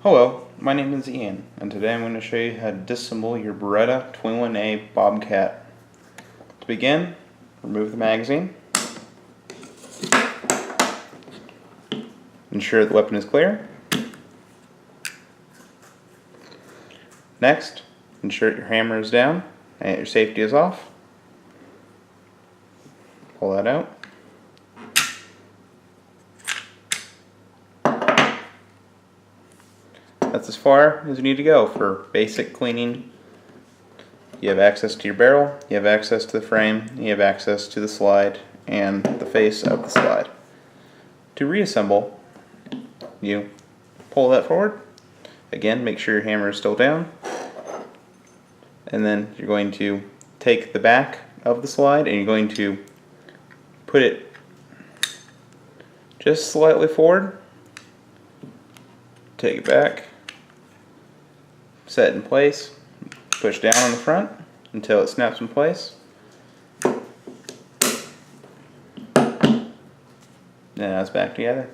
Hello, my name is Ian, and today I'm going to show you how to disassemble your Beretta 21A Bobcat. To begin, remove the magazine. Ensure the weapon is clear. Next, ensure your hammer is down and your safety is off. Pull that out. That's as far as you need to go for basic cleaning. You have access to your barrel, you have access to the frame, you have access to the slide and the face of the slide. To reassemble, you pull that forward. Again, make sure your hammer is still down. And then you're going to take the back of the slide and you're going to put it just slightly forward. Take it back. Set it in place, push down on the front until it snaps in place. Now it's back together.